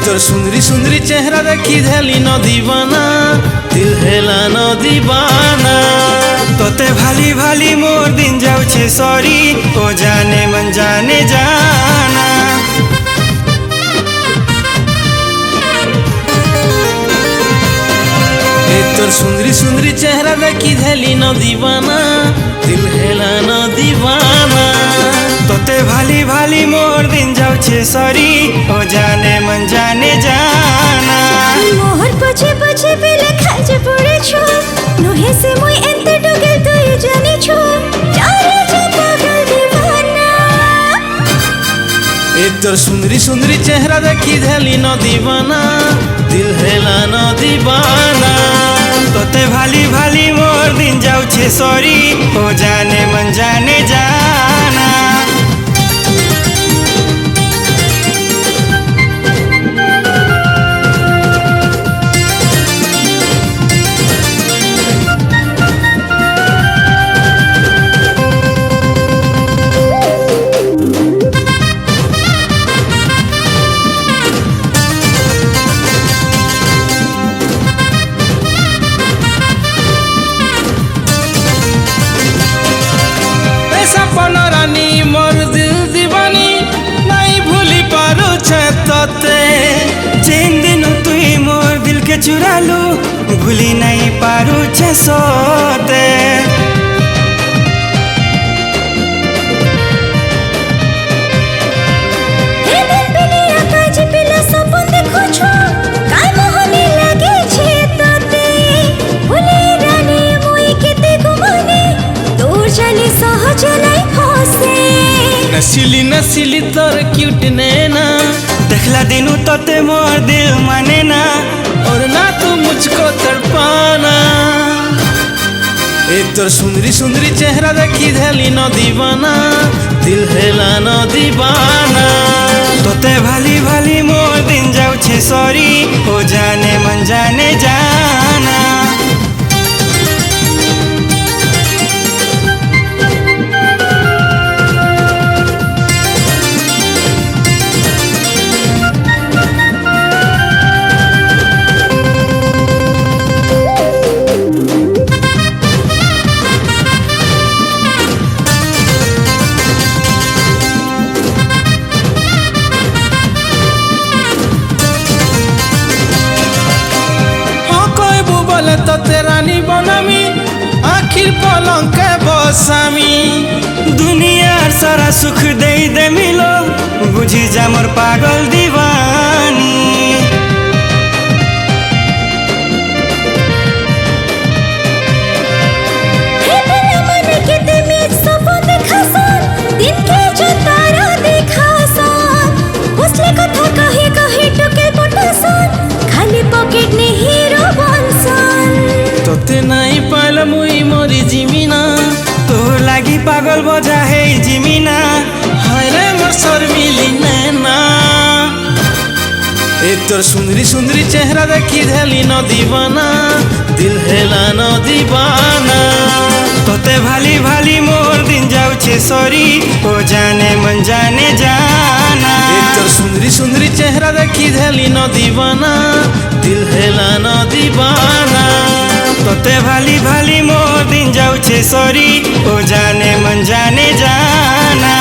तोर सुंदरी सुंदरी चेहरा देखी धेली न दीवाना, दिल हेला न दीवाना। तोते भाली भाली मोर दिन जाऊ छे सॉरी, ओ जाने मन जाने जाना। तोर सुंदरी सुंदरी चेहरा देखी धेली न दीवाना, दिल हेला न दीवाना। तोते भाली भाली मोर दिन जाऊ छे सॉरी, ओ जाने मन जाने जाना। मोहर पछे पछे पेले खाजे पड़े छो, नोहे से मोई एंते डुगे तो ये जाने छो, जाने छो पागल दीवाना। तोर सुंदरी सुंदरी चेहरा देखी धेली न दीवाना, दिल हेला न दीवाना। तोते भाली भाली मोर दिन जाऊ छे सॉरी, ओ जाने मन जाने जाना। रानी मोर दिल दीवानी, नहीं भूली पारो छे तोते। जेन दिन तुई मोर दिल के चुरा लू, भूली नहीं पारू छे सोते। नसीली नसीली तोर क्यूट नैना, देखला दिनू तोते मोर दिल माने ना, और ना तू मुझको तड़पाना। तोर सुंदरी सुंदरी चेहरा देखी धेली न दीवाना, दिल हेला न दीवाना। तोते भाली भाली मोर दिन जाऊ छे सॉरी, ओ जाने मन जाने जाना। तोते रानी बनामी, आखिर पलंग के बसामी। दुनियार सारा सुख दे दे मिलो, बुझी जा मोर पागल दीवानी। तोते नहीं पाइल मुई मोरी जिमिना, तोर लागी पागल बजा है जिमिना। हाय रे मोर शर्मिली नैना। तोर सुंदरी सुंदरी चेहरा देखी धेली न दीवाना, दिल हेला न दीवाना। तोते भाली भाली मोर दिन जाऊ छे सॉरी, ओ जाने मन जाने जाना। तोर सुंदरी सुंदरी चेहरा देखी धेली न दीवाना, दिल हेला न दीवाना। तोरे भाली भाली मोर दिन जाऊ छे सॉरी ओ जाने मन जाने जाना